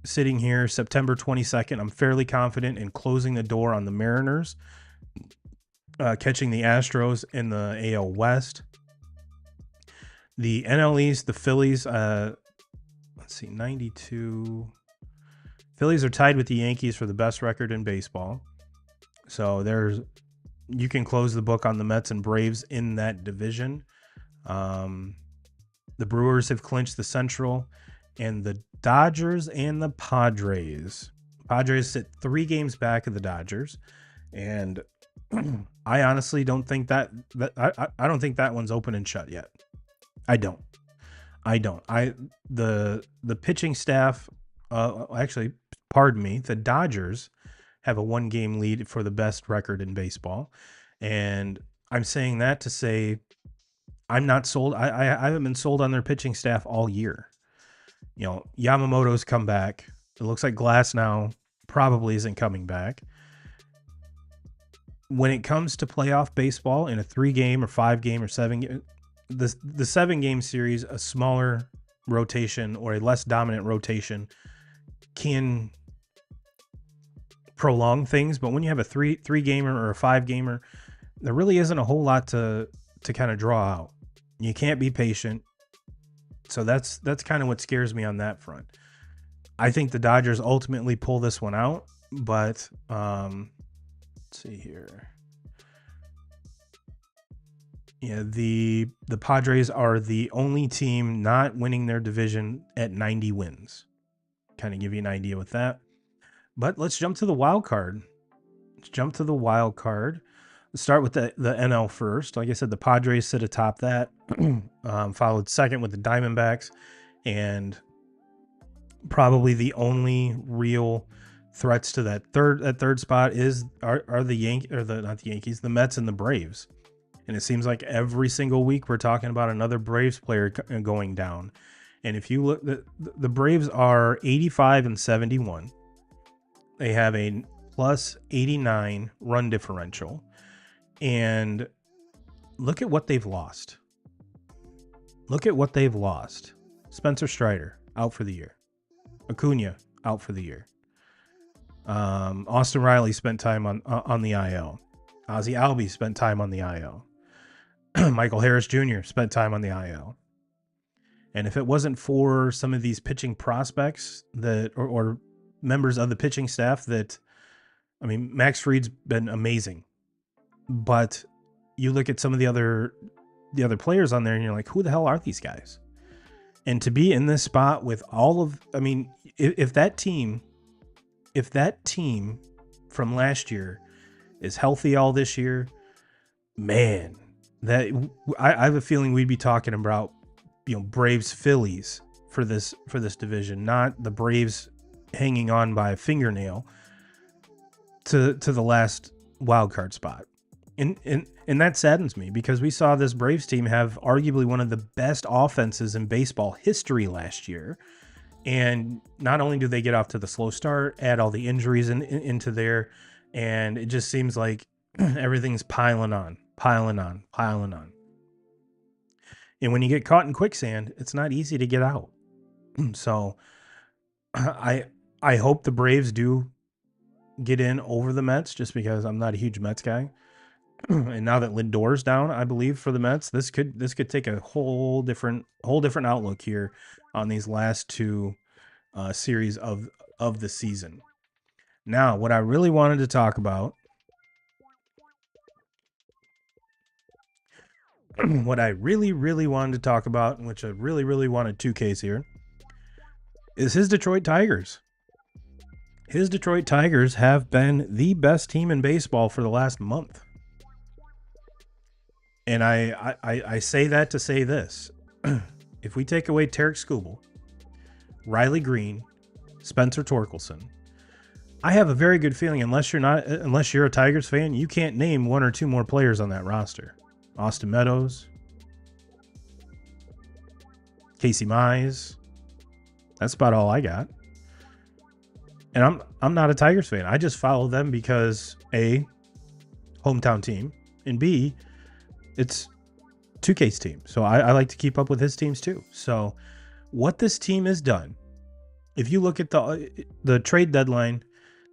sitting here September 22nd. I'm fairly confident in closing the door on the Mariners, catching the Astros in the AL West. The NL East, the Phillies, let's see, 92. Phillies are tied with the Yankees for the best record in baseball. So you can close the book on the Mets and Braves in that division. The Brewers have clinched the Central, and the Dodgers and the Padres. Padres sit 3 games back of the Dodgers, and I honestly don't think I don't think that one's open and shut yet. I don't. The pitching staff, actually, pardon me, the Dodgers have a 1-game lead for the best record in baseball. And I'm saying that to say I'm not sold. I haven't been sold on their pitching staff all year. Yamamoto's come back. It looks like Glass now probably isn't coming back. When it comes to playoff baseball in a 3-game or 5-game or 7-game, the 7-game series, a smaller rotation or a less dominant rotation can prolong things. But when you have a 3-gamer or a 5-gamer, there really isn't a whole lot to kind of draw out. You can't be patient. So that's kind of what scares me on that front. I think the Dodgers ultimately pull this one out, but let's see here. Yeah, the Padres are the only team not winning their division at 90 wins. Kind of give you an idea with that. But let's jump to the wild card. Let's start with the NL first. Like I said, the Padres sit atop that, followed second with the Diamondbacks, and probably the only real threats to that third spot are the Mets and the Braves. And it seems like every single week we're talking about another Braves player going down. And if you look, the Braves are 85-71. They have a plus 89 run differential. And look at what they've lost. Spencer Strider, out for the year. Acuna, out for the year. Austin Riley spent time on the IL. Ozzie Albies spent time on the IL. Michael Harris Jr. spent time on the IL. And if it wasn't for some of these pitching prospects or members of the pitching staff Max Fried's been amazing. But you look at some of the other players on there and you're like, who the hell are these guys? And to be in this spot with all of, if that team from last year is healthy all this year, man, that I have a feeling we'd be talking about, Braves Phillies for this division, not the Braves hanging on by a fingernail to the last wild card spot. And that saddens me because we saw this Braves team have arguably one of the best offenses in baseball history last year. And not only do they get off to the slow start, add all the injuries into there, and it just seems like everything's piling on. And when you get caught in quicksand, it's not easy to get out. So I hope the Braves do get in over the Mets, just because I'm not a huge Mets guy. And now that Lindor's down, I believe for the Mets, this could take a whole different outlook here on these last two series of the season. Now, what I really wanted to talk about, what I really, really wanted to talk about, which I really, really wanted 2Ks here, is his Detroit Tigers. His Detroit Tigers have been the best team in baseball for the last month. And I say that to say this. If we take away Tarek Skubal, Riley Green, Spencer Torkelson, I have a very good feeling unless you're a Tigers fan, you can't name one or two more players on that roster. Austin Meadows, Casey Mize. That's about all I got. And I'm not a Tigers fan. I just follow them because A, hometown team, and B, it's 2K's team. So I like to keep up with his teams too. So what this team has done, if you look at the trade deadline,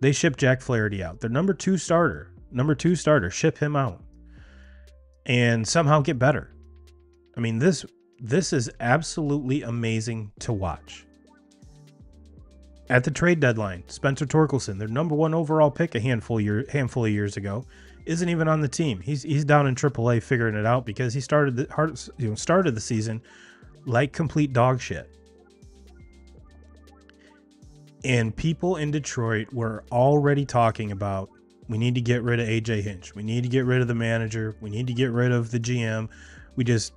they shipped Jack Flaherty out. Their number two starter, ship him out and somehow get better. I mean, this is absolutely amazing to watch. At the trade deadline, Spencer Torkelson, their number one overall pick a handful of years ago, isn't even on the team. He's down in AAA figuring it out because he started the season like complete dog shit. And people in Detroit were already talking about, we need to get rid of AJ Hinch. We need to get rid of the manager. We need to get rid of the GM. We just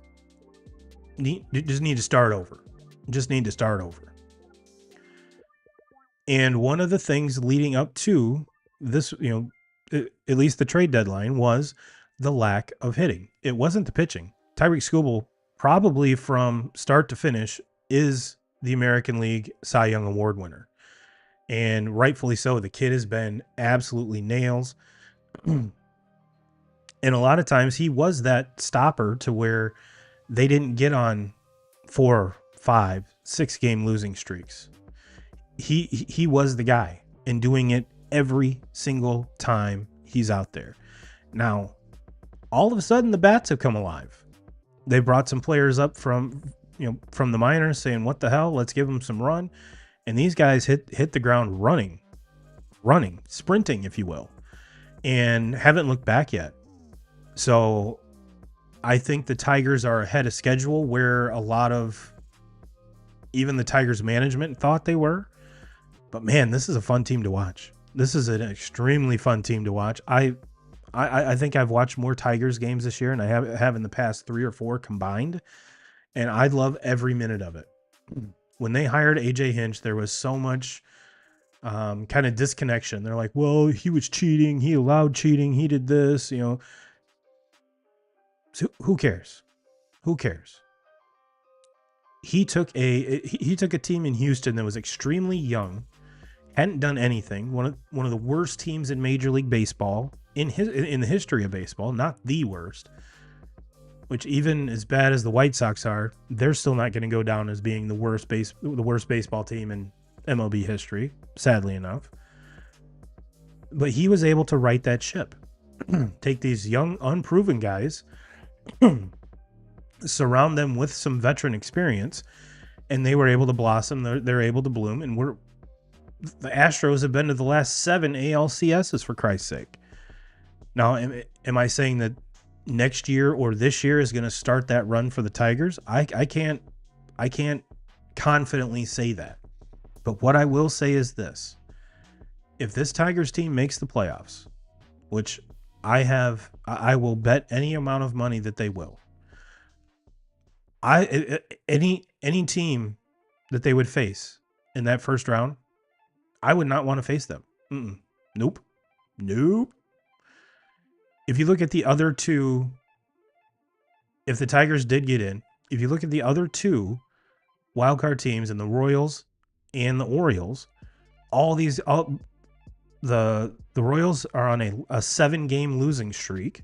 need to start over. Just need to start over. And one of the things leading up to this, at least the trade deadline, was the lack of hitting. It wasn't the pitching. Tyreek Skubal, probably from start to finish, is the American League Cy Young Award winner. And rightfully so. The kid has been absolutely nails. And a lot of times he was that stopper to where they didn't get on 4, 5, 6 game losing streaks. He was the guy and doing it every single time he's out there. Now, all of a sudden the bats have come alive. They brought some players up from the minors saying, what the hell? Let's give them some run. And these guys hit the ground running, sprinting, if you will, and haven't looked back yet. So I think the Tigers are ahead of schedule where a lot of even the Tigers management thought they were. But man, this is a fun team to watch. This is an extremely fun team to watch. I think I've watched more Tigers games this year, and I have in the past 3 or 4 combined, and I love every minute of it. When they hired AJ Hinch, there was so much kind of disconnection. They're like, well, he was cheating. He allowed cheating. He did this, So who cares? Who cares? He took a team in Houston that was extremely young, hadn't done anything. One of the worst teams in Major League Baseball in the history of baseball, not the worst. Which, even as bad as the White Sox are, they're still not going to go down as being the worst baseball team in MLB history, sadly enough. But he was able to right that ship. Take these young, unproven guys, surround them with some veteran experience, and they were able to blossom. They're able to bloom, and the Astros have been to the last 7 ALCSs, for Christ's sake. Now, am I saying that next year or this year is going to start that run for the Tigers? I can't confidently say that. But what I will say is this. If this Tigers team makes the playoffs, which I will bet any amount of money that they will. Any team that they would face in that first round, I would not want to face them. Nope. If you look at the other two, if the Tigers did get in, if you look at the other two wildcard teams and the Royals and the Orioles, the Royals are on a 7-game losing streak,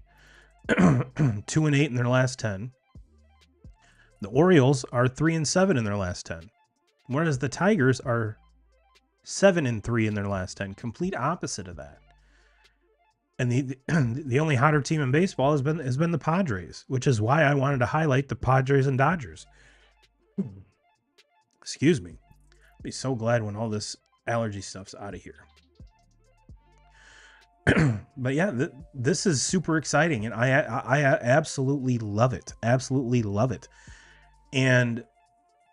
2-8 in their last 10. The Orioles are 3-7 in their last 10, whereas the Tigers are 7-3 in their last 10. Complete opposite of that. And the only hotter team in baseball has been the Padres, which is why I wanted to highlight the Padres and Dodgers. Excuse me. Be so glad when all this allergy stuff's out of here. But yeah, this is super exciting, and I absolutely love it. Absolutely love it. And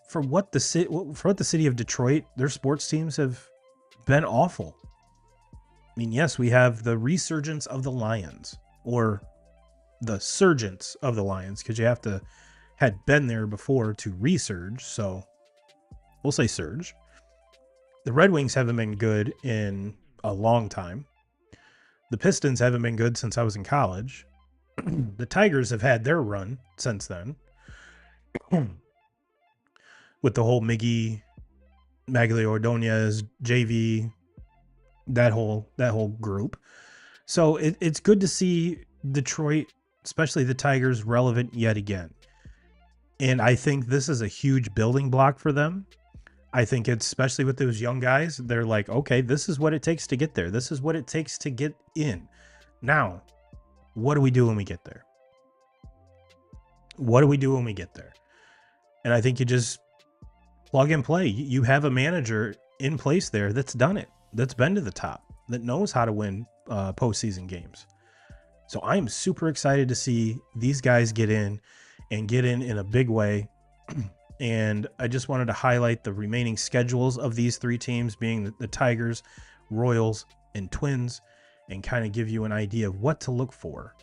for what the city of Detroit, their sports teams have been awful. I mean, yes, we have the resurgence of the Lions, or the surgence of the Lions, because you have to had been there before to resurge. So we'll say surge. The Red Wings haven't been good in a long time. The Pistons haven't been good since I was in college. The Tigers have had their run since then. With the whole Miggy, Maglio Ordonez, JV, that whole group. So it's good to see Detroit, especially the Tigers, relevant yet again. And I think this is a huge building block for them. I think it's, especially with those young guys, they're like, okay, this is what it takes to get there. This is what it takes to get in. Now, what do we do when we get there? What do we do when we get there? And I think you just plug and play. You have a manager in place there that's done it, that's been to the top, that knows how to win postseason games. So I'm super excited to see these guys get in a big way. And I just wanted to highlight the remaining schedules of these three teams, being the Tigers, Royals, and Twins, and kind of give you an idea of what to look for.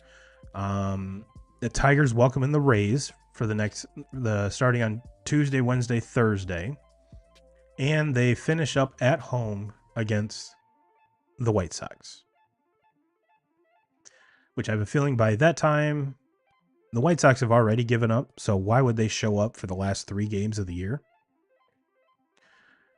The Tigers welcome in the Rays for starting on Tuesday, Wednesday, Thursday, and they finish up at home against the White Sox, which I have a feeling by that time the White Sox have already given up, so why would they show up for the last 3 games of the year?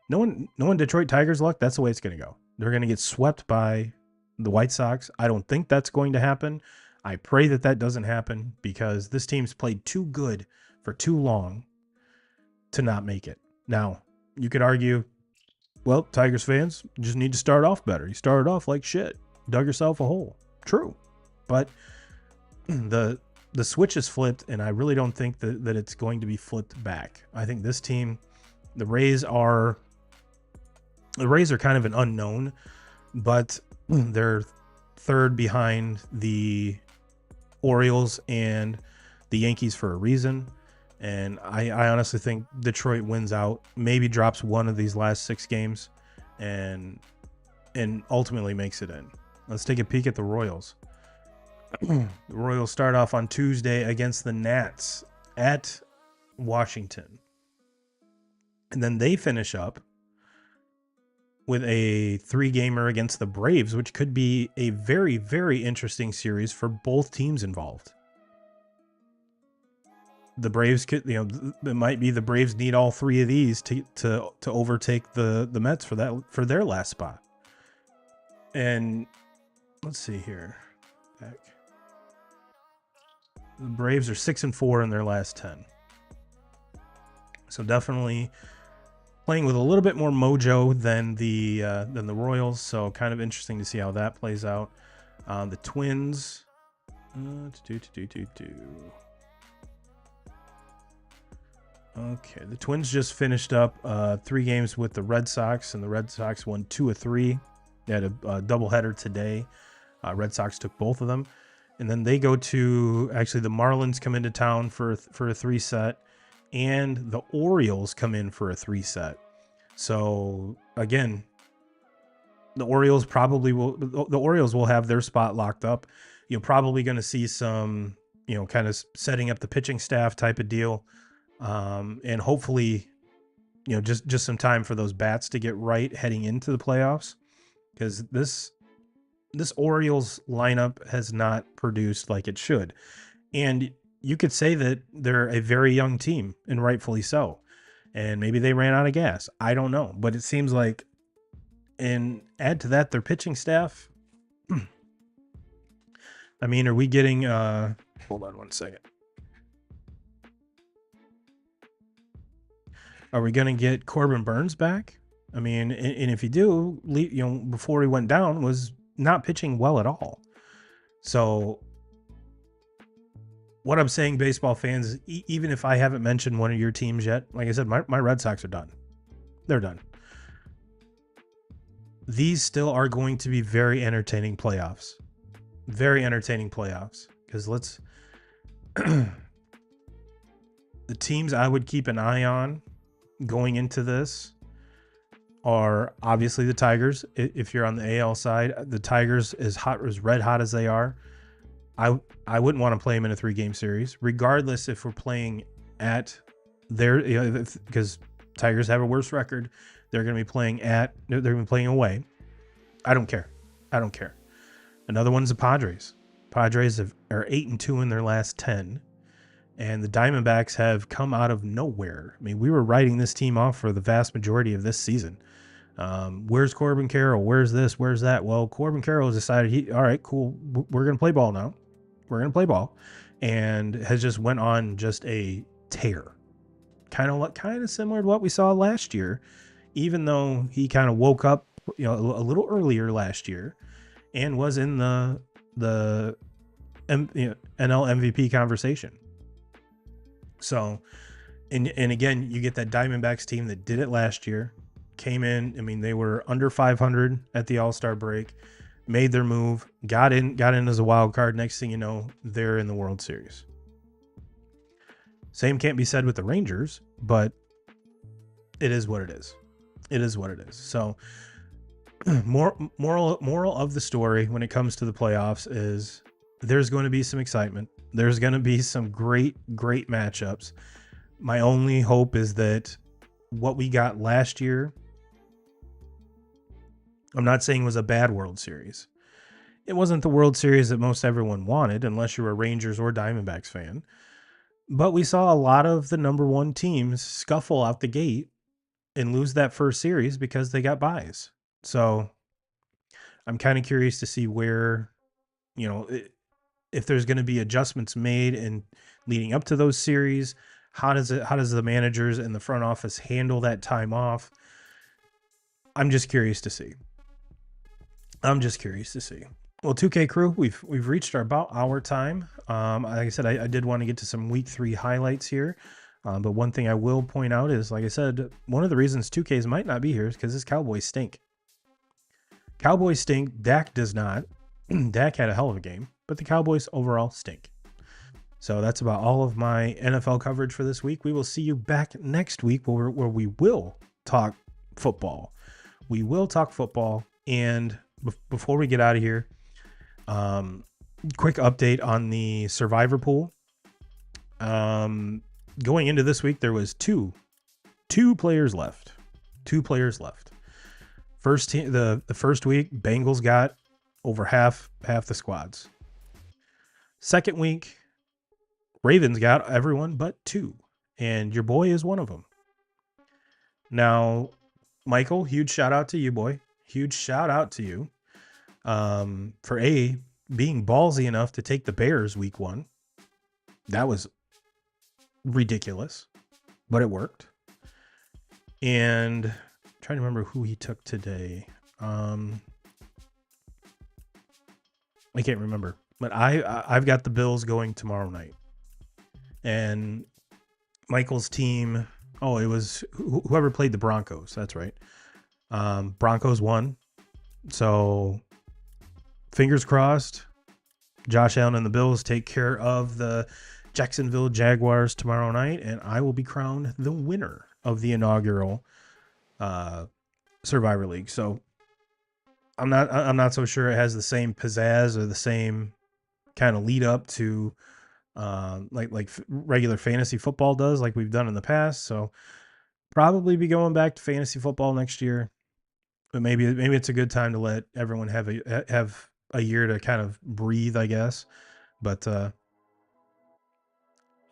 No one Detroit Tigers luck, that's the way it's going to go. They're going to get swept by the White Sox. I don't think that's going to happen. I pray that doesn't happen, because this team's played too good for too long to not make it. Now, you could argue, well, Tigers fans just need to start off better. You started off like shit. Dug yourself a hole. True. But the switch is flipped, and I really don't think that it's going to be flipped back. I think this team, the Rays are kind of an unknown, but they're third behind the Orioles and the Yankees for a reason. And I honestly think Detroit wins out, maybe drops one of these last 6 games, and ultimately makes it in. Let's take a peek at the Royals. The Royals start off on Tuesday against the Nats at Washington. And then they finish up with a 3-gamer against the Braves, which could be a very, very interesting series for both teams involved. The Braves could, it might be the Braves need all 3 of these to overtake the Mets for their last spot. And let's see here. Back. The Braves are 6-4 in their last 10. So definitely playing with a little bit more mojo than the Royals. So kind of interesting to see how that plays out. The Twins. Okay, the Twins just finished up 3 games with the Red Sox, and the Red Sox won 2 of 3. They had a doubleheader today. Red Sox took both of them. And then they go to, actually, the Marlins come into town for a 3-set, and the Orioles come in for a 3-set. So, again, the Orioles will have their spot locked up. You're probably going to see some, kind of setting up the pitching staff type of deal. And hopefully, just some time for those bats to get right heading into the playoffs, because this Orioles lineup has not produced like it should. And you could say that they're a very young team, and rightfully so. And maybe they ran out of gas. I don't know. But it seems like, and add to that their pitching staff. I mean, are we getting, hold on one second. Are we going to get Corbin Burns back? I mean, and if you do, before he went down, was not pitching well at all. So what I'm saying, baseball fans, is even if I haven't mentioned one of your teams yet, like I said, my Red Sox are done. They're done. these still are going to be very entertaining playoffs. Very entertaining playoffs. Because the teams I would keep an eye on going into this are obviously the Tigers. If you're on the AL side, the Tigers, as red hot as they are, I wouldn't want to play them in a 3-game series, regardless if we're playing at their, because Tigers have a worse record. They're going to be playing they're going to be playing away. I don't care. Another one's the Padres. Padres are 8-2 in their last 10. And the Diamondbacks have come out of nowhere. I mean, we were writing this team off for the vast majority of this season. Where's Corbin Carroll? Where's this? Where's that? Well, Corbin Carroll has decided, all right, cool. We're going to play ball now. We're going to play ball. And has just went on just a tear. Kind of similar to what we saw last year, even though he kind of woke up, a little earlier last year and was in the NL MVP conversation. So, and again, you get that Diamondbacks team that did it last year, came in. I mean, they were under 500 at the All-Star break, made their move, got in as a wild card. Next thing you know, they're in the World Series. Same can't be said with the Rangers, but it is what it is. It is what it is. So, moral of the story when it comes to the playoffs is there's going to be some excitement. There's going to be some great matchups. My only hope is that what we got last year, I'm not saying was a bad World Series. It wasn't the World Series that most everyone wanted, unless you're a Rangers or Diamondbacks fan. But we saw a lot of the number one teams scuffle out the gate and lose that first series because they got buys. So I'm kind of curious to see where, if there's going to be adjustments made in leading up to those series. How does the managers and the front office handle that time off? I'm just curious to see. Well, 2K crew, we've reached about our time. Like I said, I did want to get to some week 3 highlights here. But one thing I will point out is, like I said, one of the reasons 2Ks might not be here is because his Cowboys stink. Dak does not. Dak had a hell of a game, but the Cowboys overall stink. So that's about all of my NFL coverage for this week. We will see you back next week where we will talk football. And before we get out of here, quick update on the Survivor pool. Going into this week, there was two players left. First team, the first week, Bengals got over half the squads. Second week, Ravens got everyone but 2, and your boy is one of them. Now, Michael, huge shout out to you, boy. Huge shout out to you for being ballsy enough to take the Bears week 1. That was ridiculous, but it worked. And I'm trying to remember who he took today. I can't remember, but I've got the Bills going tomorrow night, and Michael's team. Oh, it was whoever played the Broncos. That's right. Broncos won. So fingers crossed. Josh Allen and the Bills take care of the Jacksonville Jaguars tomorrow night, and I will be crowned the winner of the inaugural Survivor League. So I'm not so sure it has the same pizzazz or the same kind of lead up to like regular fantasy football does, like we've done in the past. So probably be going back to fantasy football next year, but maybe it's a good time to let everyone have a year to kind of breathe, I guess. But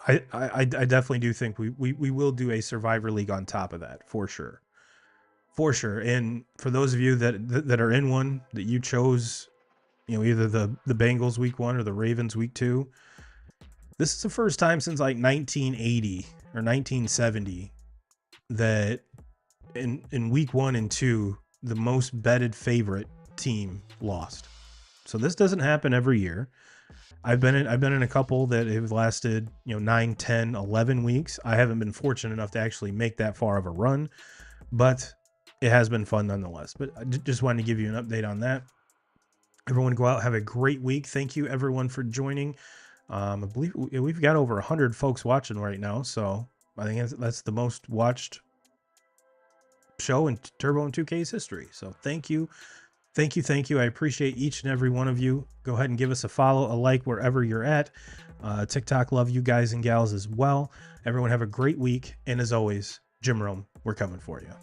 I definitely do think we will do a Survivor League on top of that for sure. And for those of you that are in one that you chose, either the Bengals week 1 or the Ravens week 2, this is the first time since like 1980 or 1970 that in week 1 and 2 the most betted favorite team lost. So this doesn't happen every year. I've been in a couple that have lasted 9, 10, 11 weeks. I haven't been fortunate enough to actually make that far of a run, but it has been fun nonetheless. But I just wanted to give you an update on that. Everyone go out, have a great week. Thank you everyone for joining. I believe we've got over 100 folks watching right now, so I think that's the most watched show in Turbo and 2K's history. So thank you. Thank you. I appreciate each and every one of you. Go ahead and give us a follow, a like wherever you're at. TikTok, love you guys and gals as well. Everyone have a great week. And as always, Jim Rome, we're coming for you.